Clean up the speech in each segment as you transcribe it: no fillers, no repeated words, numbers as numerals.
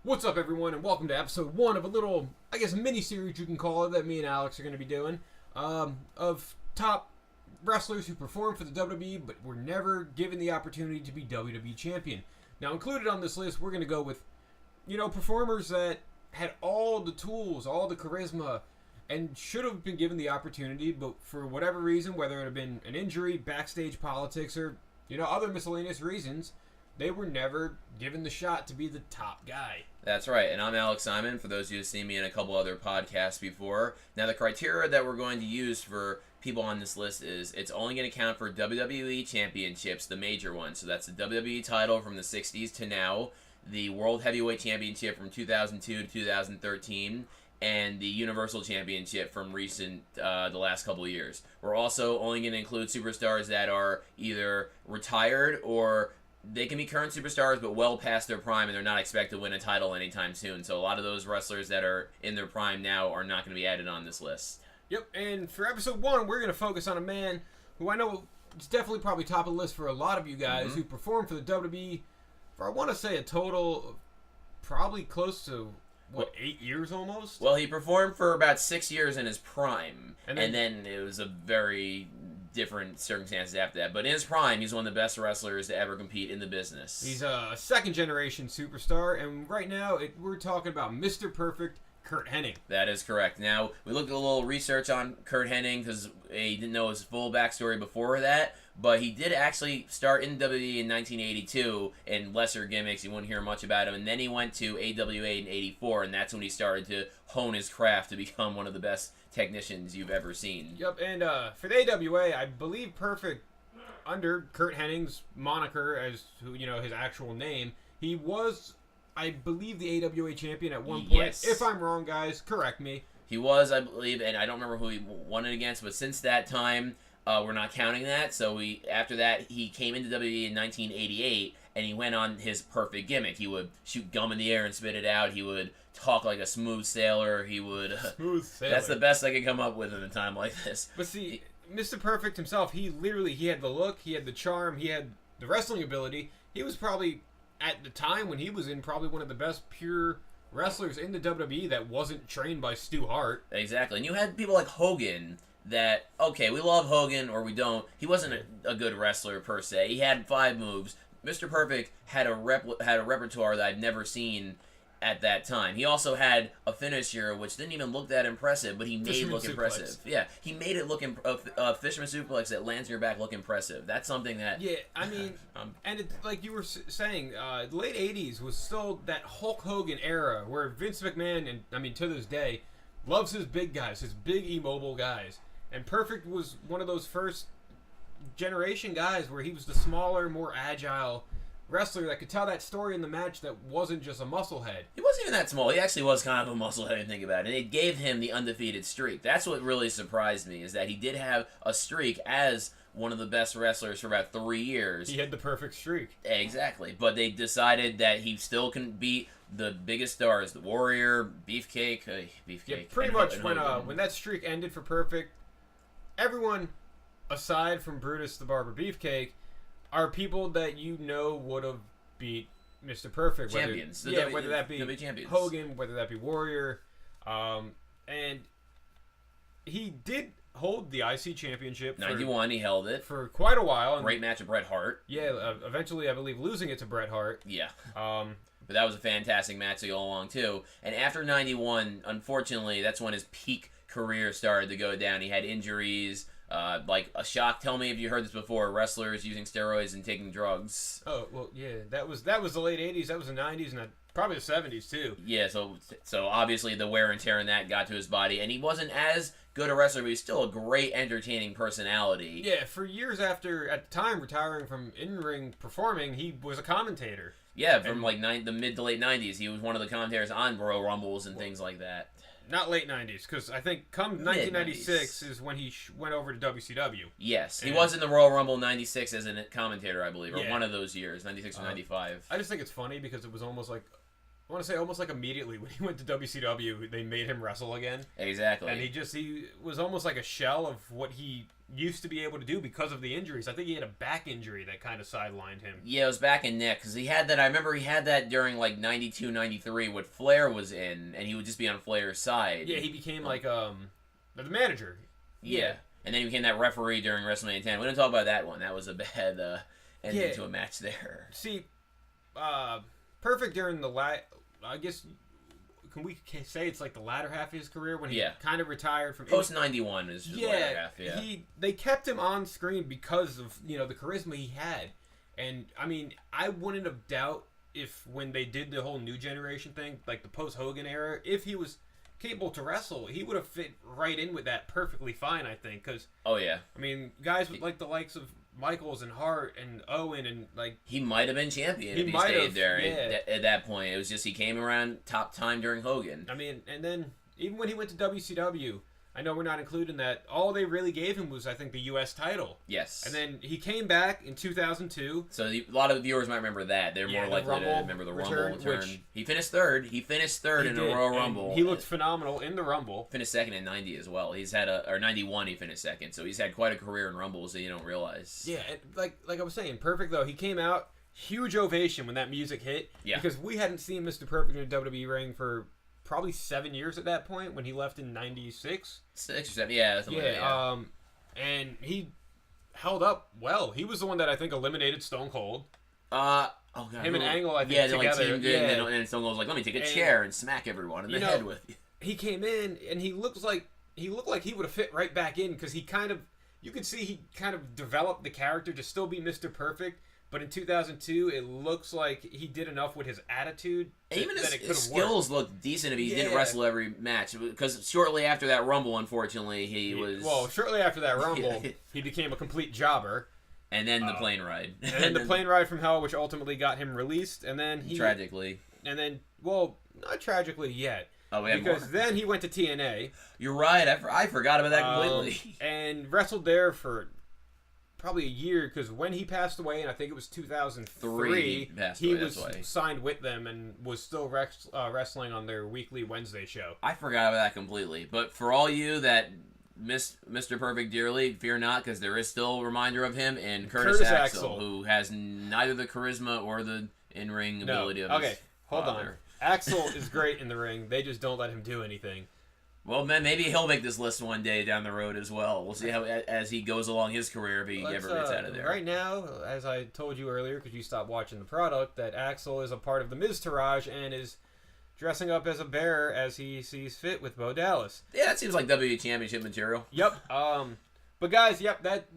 What's up, everyone, and welcome to episode 1 of a little, I guess, mini-series you can call it that me and Alex are going to be doing of top wrestlers who performed for the WWE but were never given the opportunity to be WWE champion. Now, included on this list, we're going to go with, performers that had all the tools, all the charisma, and should have been given the opportunity, but for whatever reason, whether it had been an injury, backstage politics, or, other miscellaneous reasons, they were never given the shot to be the top guy. That's right, and I'm Alex Simon, for those of you who've seen me in a couple other podcasts before. Now, the criteria that we're going to use for people on this list is it's only going to count for WWE championships, the major ones. So that's the WWE title from the 60s to now, the World Heavyweight Championship from 2002 to 2013, and the Universal Championship from the last couple of years. We're also only going to include superstars that are either retired or they can be current superstars, but well past their prime, and they're not expected to win a title anytime soon. So a lot of those wrestlers that are in their prime now are not going to be added on this list. Yep, and for episode 1, we're going to focus on a man who I know is definitely probably top of the list for a lot of you guys, who performed for the WWE for, I want to say, a total of probably close to, 8 years almost? Well, he performed for about 6 years in his prime, and then it was a very different circumstances after that. But in his prime, he's one of the best wrestlers to ever compete in the business. He's a second-generation superstar, and right now we're talking about Mr. Perfect, Curt Hennig. That is correct. Now, we looked at a little research on Curt Hennig because he didn't know his full backstory before that, but he did actually start in WWE in 1982 in lesser gimmicks. You wouldn't hear much about him, and then he went to AWA in 84, and that's when he started to hone his craft to become one of the best technicians you've ever seen. Yep, and for the AWA, I believe Perfect, under Curt Hennig's moniker as his actual name, he was, I believe, the AWA champion at one point. Yes. If I'm wrong, guys, correct me. He was, I believe, and I don't remember who he won it against, but since that time, we're not counting that. So after that, he came into WWE in 1988, and he went on his perfect gimmick. He would shoot gum in the air and spit it out. He would talk like a smooth sailor. He would... Smooth sailor. That's the best I could come up with in a time like this. But see, Mr. Perfect himself, he had the look, he had the charm, he had the wrestling ability. He was probably, at the time when he was in, probably one of the best pure wrestlers in the WWE that wasn't trained by Stu Hart. Exactly. And you had people like Hogan that, okay, we love Hogan or we don't. He wasn't a good wrestler per se. He had 5 moves. Mr. Perfect had a repertoire that I'd never seen at that time. He also had a finisher which didn't even look that impressive, but he made it look impressive. Yeah, he made it look fisherman suplex that lands on your back look impressive. That's something that... Yeah, I mean, and it's like you were saying, the late 80s was still that Hulk Hogan era where Vince McMahon, and I mean to this day, loves his big guys, his big immobile guys. And Perfect was one of those first generation guys where he was the smaller, more agile wrestler that could tell that story in the match that wasn't just a muscle head. He wasn't even that small. He actually was kind of a muscle head, if you think about it. And it gave him the undefeated streak. That's what really surprised me, is that he did have a streak as one of the best wrestlers for about 3 years. He had the perfect streak. Exactly. But they decided that he still can beat the biggest stars, the Warrior, Beefcake. Beefcake. Yeah, pretty much when that streak ended for Perfect, everyone, aside from Brutus the Barber Beefcake, are people that would have beat Mr. Perfect. Champions. Whether that be Hogan, whether that be Warrior. And he did hold the IC championship. 91, he held it. For quite a while. Great match with Bret Hart. Yeah, eventually, I believe, losing it to Bret Hart. Yeah. But that was a fantastic match to go along, too. And after 91, unfortunately, that's when his peak career started to go down. He had injuries... like a shock. Tell me if you heard this before. Wrestlers using steroids and taking drugs. Oh well, yeah. That was the late '80s. That was the '90s, and probably the '70s too. Yeah. So obviously the wear and tear in that got to his body, and he wasn't as good a wrestler, but he's still a great, entertaining personality. Yeah. For years after, at the time, retiring from in-ring performing, he was a commentator. Yeah, from the mid to late '90s, he was one of the commentators on Royal Rumbles and things like that. Not late 90s, because I think come 1996 is when he went over to WCW. Yes, he was in the Royal Rumble 96 as a commentator, I believe, or one of those years, 96 or 95. I just think it's funny because it was almost like I want to say almost like immediately when he went to WCW, they made him wrestle again. Exactly. And he was almost like a shell of what he used to be able to do because of the injuries. I think he had a back injury that kind of sidelined him. Yeah, it was back and neck, because he had that. I remember he had that during like 92, 93, when Flair was in, and he would just be on Flair's side. Yeah, he became like the manager. Yeah. And then he became that referee during WrestleMania 10. We didn't talk about that one. That was a bad ending to a match there. See, Perfect during I guess, can we say it's like the latter half of his career when he kind of retired from... Post 91 is just latter half, they kept him on screen because of, the charisma he had. And, I mean, I wouldn't have doubt if when they did the whole new generation thing, like the post-Hogan era, if he was capable to wrestle, he would have fit right in with that perfectly fine, I think. Cause, I mean, guys with like the likes of Michaels and Hart and Owen and like... He might have been champion if he stayed there at that point. It was just he came around top time during Hogan. I mean, and then even when he went to WCW... I know we're not including that. All they really gave him was, I think, the U.S. title. Yes. And then he came back in 2002. So a lot of viewers might remember that. They're more likely to remember the Rumble return. He finished third. He finished third in a Royal Rumble. He looked phenomenal in the Rumble. Finished second in 90 as well. He's had or 91 he finished second. So he's had quite a career in Rumbles that you don't realize. Yeah, like I was saying, Perfect, though. He came out, huge ovation when that music hit. Yeah. Because we hadn't seen Mr. Perfect in a WWE ring for... probably 7 years at that point when he left in 96. 6 or 7, yeah. Something like that, and he held up well. He was the one that I think eliminated Stone Cold. Oh God. Him and Angle, I think, together. Teamed in, and Stone Cold was like, "Let me take a chair and smack everyone in the head with you." He came in and he looked like he would have fit right back in because you could see he kind of developed the character to still be Mr. Perfect. But in 2002, it looks like he did enough with his attitude. Even his skills looked decent if he didn't wrestle every match. Because shortly after that Rumble, unfortunately, he was... Well, shortly after that Rumble, he became a complete jobber. And then the plane ride. And then the plane ride from hell, which ultimately got him released. And then he... Tragically. And then, well, not tragically yet. Oh, we have because more. then he went to TNA. You're right. I forgot about that completely. And wrestled there for... probably a year, because when he passed away, and I think it was 2003, he was signed with them and was still wrestling on their weekly Wednesday show. I forgot about that completely. But for all you that miss Mr. Perfect dearly, fear not, because there is still a reminder of him in Curtis Axel, who has neither the charisma or the in-ring ability of his hold on. Axel is great in the ring. They just don't let him do anything. Well, man, maybe he'll make this list one day down the road as well. We'll see how as he goes along his career if he ever gets out of there. Right now, as I told you earlier, because you stopped watching the product, that Axel is a part of the Miz Taraj and is dressing up as a bear as he sees fit with Bo Dallas. Yeah, that seems like WWE Championship material. Yep. But guys,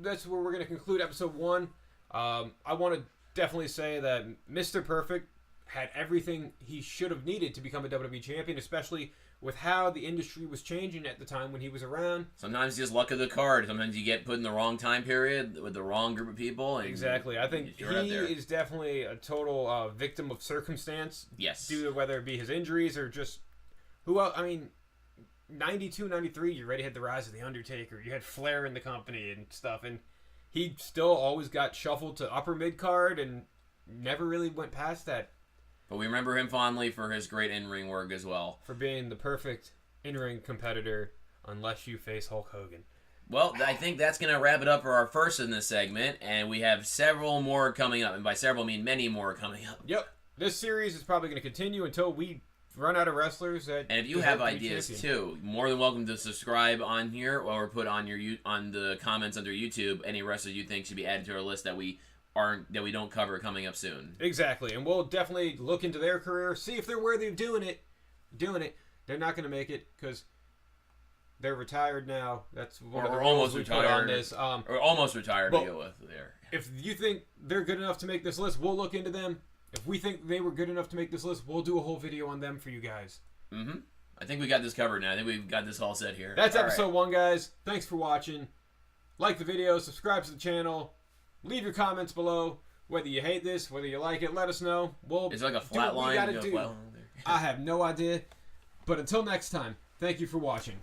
that's where we're going to conclude episode 1. I want to definitely say that Mr. Perfect had everything he should have needed to become a WWE champion, especially with how the industry was changing at the time when he was around. Sometimes just luck of the card. Sometimes you get put in the wrong time period with the wrong group of people. And exactly. I think he is definitely a total victim of circumstance. Yes. Due to whether it be his injuries or just... Who else? I mean, 92, 93, you already had the rise of The Undertaker. You had Flair in the company and stuff. And he still always got shuffled to upper mid-card and never really went past that. But we remember him fondly for his great in-ring work as well. For being the perfect in-ring competitor, unless you face Hulk Hogan. Well, I think that's going to wrap it up for our first in this segment, and we have several more coming up. And by several, I mean many more coming up. Yep. This series is probably going to continue until we run out of wrestlers. And if you have ideas, too, more than welcome to subscribe on here or put on the comments under YouTube any wrestlers you think should be added to our list that we don't cover coming up soon. Exactly, and we'll definitely look into their career, see if they're worthy of doing it. They're not going to make it because they're retired now. That's one of the rules we put on this. Or almost retired to go with there. If you think they're good enough to make this list, we'll look into them. If we think they were good enough to make this list, we'll do a whole video on them for you guys. Mm-hmm. I think we got this covered now. I think we've got this all set here. That's episode 1, guys. Thanks for watching. Like the video, subscribe to the channel. Leave your comments below. Whether you hate this, whether you like it, let us know. It's like a flat line. I have no idea. But until next time, thank you for watching.